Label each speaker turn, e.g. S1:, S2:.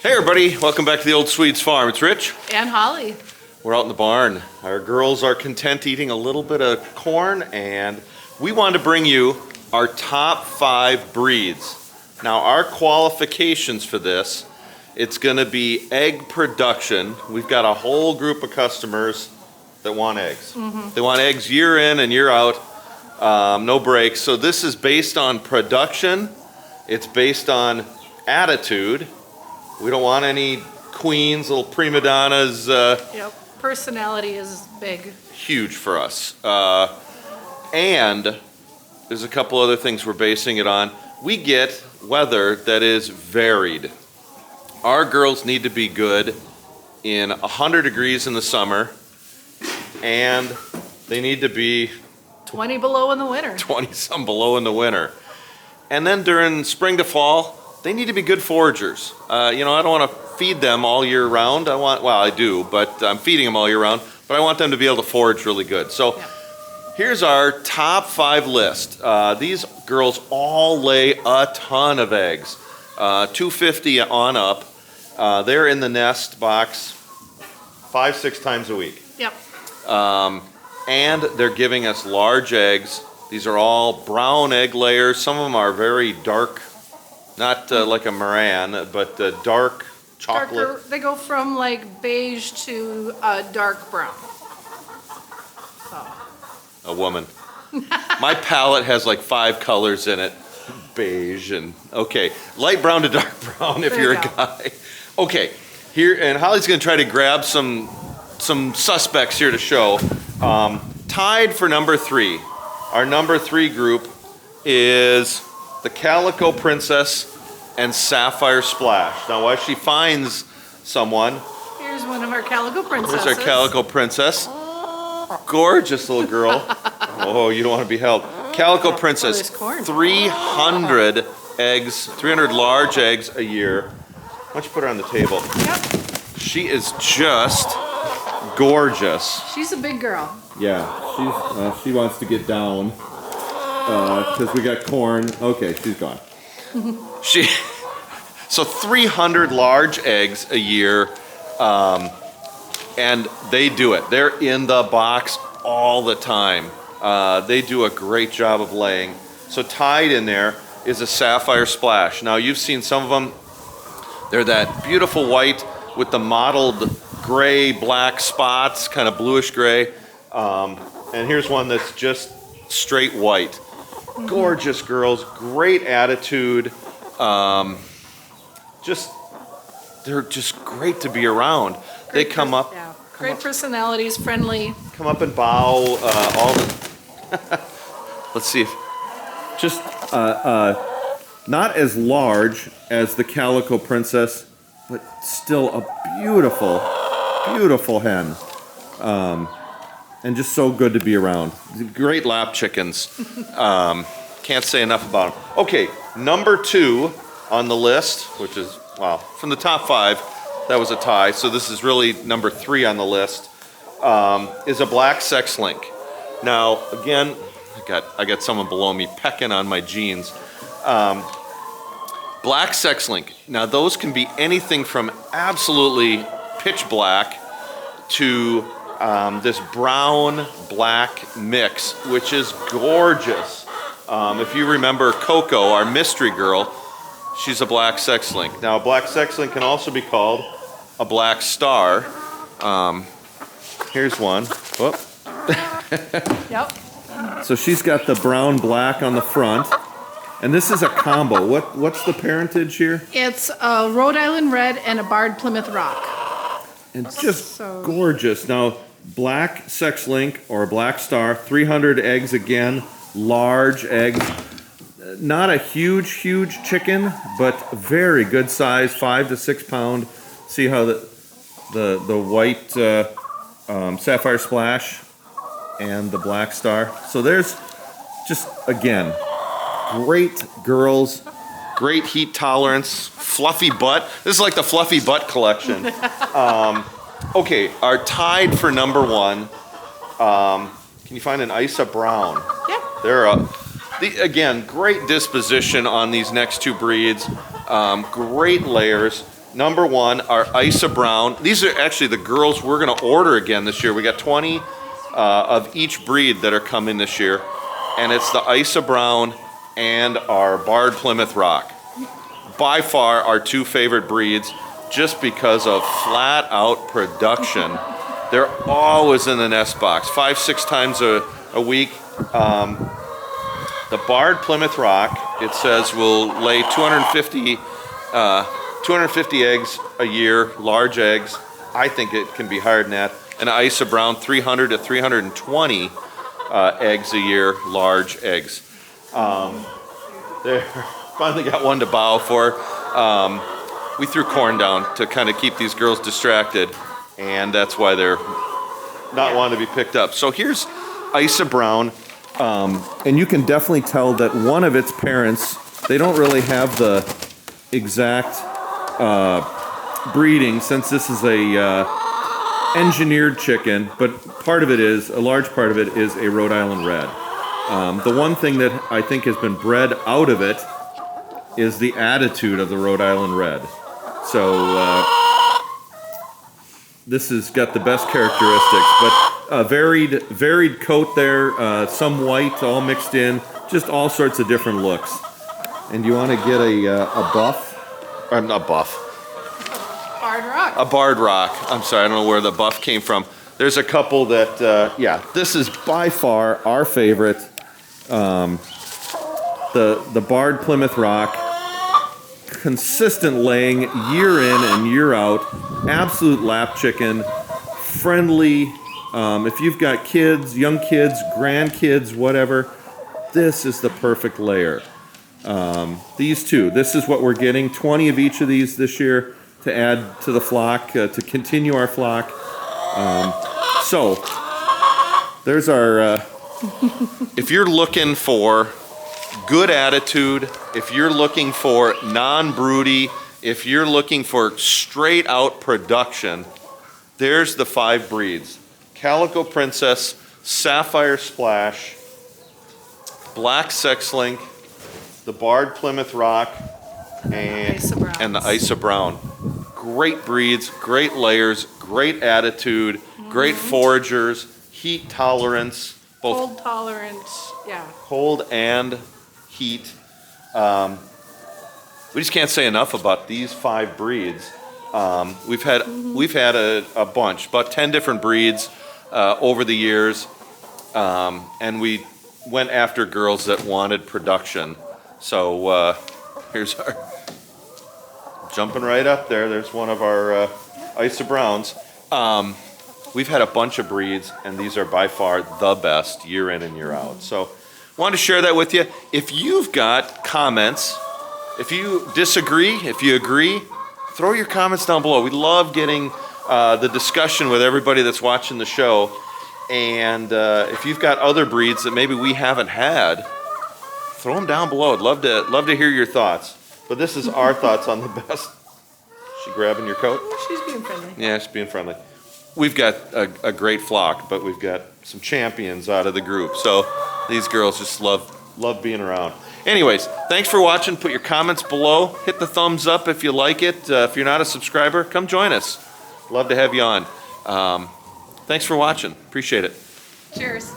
S1: Hey everybody, welcome back to the Old Swedes Farm. It's Rich.
S2: And Holly.
S1: We're out in the barn. Our girls are content eating a little bit of corn, and we wanted to bring you our top 5 breeds. Now our qualifications for this, it's gonna be egg production. We've got a whole group of customers that want eggs. They want eggs year in and year out, no breaks. So this is based on production. It's based on attitude. We don't want any queens, little prima donnas.
S2: Yep. Personality is big.
S1: Huge for us. And there's a couple other things we're basing it on. We get weather that is varied. Our girls need to be good in 100 degrees in the summer, and they need to be
S2: 20 below in the winter.
S1: 20 some below in the winter. And then during spring to fall, they need to be good foragers. I don't want to feed them all year round. I do, but I'm feeding them all year round, but I want them to be able to forage really good. So here's our top 5 list. These girls all lay a ton of eggs, 250 on up. They're in the nest box 5-6 times a week.
S2: Yep.
S1: And they're giving us large eggs. These are all brown egg layers. Some of them are very dark. Not like a Moran, but dark chocolate.
S2: Darker, they go from like beige to dark brown.
S1: A woman. My palette has like 5 colors in it. Beige and, okay, light brown to dark brown if you're a guy. Okay, here, and Holly's gonna try to grab some suspects here to show. Tied for number 3. Our number 3 group is the Calico Princess and Sapphire Splash. Now, while she finds someone,
S2: here's one of our Calico Princesses.
S1: here's our Calico Princess. Gorgeous little girl. Oh, you don't want to be held. Calico Princess, 300 eggs, 300 large eggs a year. Why don't you put her on the table?
S2: Yep.
S1: She is just gorgeous.
S2: She's a big girl.
S3: Yeah, she wants to get down because we got corn. Okay, she's gone.
S1: So 300 large eggs a year, and they do it. They're in the box all the time. They do a great job of laying. So tied in there is a Sapphire Splash. Now you've seen some of them. They're that beautiful white with the mottled gray, black spots, kind of bluish gray. And here's one that's just straight white. Gorgeous girls, great attitude. They're just great to be around. They come up.
S2: Yeah. Great personalities, friendly.
S1: Come up and bow. All the. Let's see if.
S3: Just not as large as the Calico Princess, but still a beautiful, beautiful hen. And just so good to be around.
S1: Great lap chickens. Can't say enough about them. Okay, number 2 on the list, which is, wow, from the top 5, that was a tie. So this is really number 3 on the list, is a black sex link. Now, again, I got someone below me pecking on my jeans. Black sex link. Now, those can be anything from absolutely pitch black to this brown-black mix, which is gorgeous. If you remember Coco, our mystery girl, she's a black sex link. Now, a black sex link can also be called a black star. Here's one. Whoop.
S2: Yep.
S3: So she's got the brown black on the front, and this is a combo. What's the parentage here?
S2: It's a Rhode Island Red and a barred Plymouth Rock.
S3: And just gorgeous. Now, black sex link or a black star, 300 eggs again, large eggs. Not a huge chicken, but very good size, 5 to 6 pound. See how the white Sapphire Splash and the black star. So there's just, again, great girls, great heat tolerance, fluffy butt. This is like the fluffy butt collection. Okay, are tied for number 1. Can you find an Isa Brown?
S2: Yeah.
S1: They're again, great disposition on these next 2 breeds. Great layers. Number one, our Isa Brown. These are actually the girls we're going to order again this year. We got 20 of each breed that are coming this year. And it's the Isa Brown and our Barred Plymouth Rock. By far our two favorite breeds, just because of flat out production. They're always in the nest box, 5-6 times a week. The Barred Plymouth Rock, it says, will lay 250 eggs a year, large eggs. I think it can be higher than that. And Isa Brown, 300 to 320 eggs a year, large eggs. They finally got one to bow for. We threw corn down to kind of keep these girls distracted, and that's why they're not wanting to be picked up. So here's Isa Brown.
S3: And you can definitely tell that one of its parents, they don't really have the exact breeding, since this is a engineered chicken, but a large part of it is a Rhode Island Red. The one thing that I think has been bred out of it is the attitude of the Rhode Island Red. So this has got the best characteristics, but varied coat there, some white all mixed in, just all sorts of different looks. And you want to get a buff?
S1: I'm not buff.
S2: Barred Rock.
S1: A Barred Rock. I'm sorry, I don't know where the buff came from. There's a couple that, yeah, this is by far our favorite. The Barred Plymouth Rock, consistent laying year in and year out, absolute lap chicken, friendly. If you've got kids, young kids, grandkids, whatever, this is the perfect layer. These two, this is what we're getting, 20 of each of these this year to add to the flock, to continue our flock. So, there's our... If you're looking for good attitude, if you're looking for non-broody, if you're looking for straight out production, there's the 5 breeds. Calico Princess, Sapphire Splash, Black Sex Link, the Barred Plymouth Rock, and the Isa Brown. Great breeds, great layers, great attitude, great foragers, heat tolerance, both
S2: Cold tolerant, yeah.
S1: cold and heat. We just can't say enough about these 5 breeds. We've had a bunch, about 10 different breeds over the years, and we went after girls that wanted production. So here's our, jumping right up there, there's one of our Isa Browns. We've had a bunch of breeds, and these are by far the best year in and year out. So wanted to share that with you. If you've got comments, if you disagree, if you agree, throw your comments down below. We love getting the discussion with everybody that's watching the show. And if you've got other breeds that maybe we haven't had, throw them down below. I'd love to hear your thoughts. But this is our thoughts on the best. Is she grabbing your coat?
S2: She's being friendly.
S1: Yeah, she's being friendly. We've got a great flock, but we've got some champions out of the group. So these girls just love being around. Anyways, thanks for watching. Put your comments below. Hit the thumbs up if you like it. If you're not a subscriber, come join us. Love to have you on. Thanks for watching. Appreciate it.
S2: Cheers.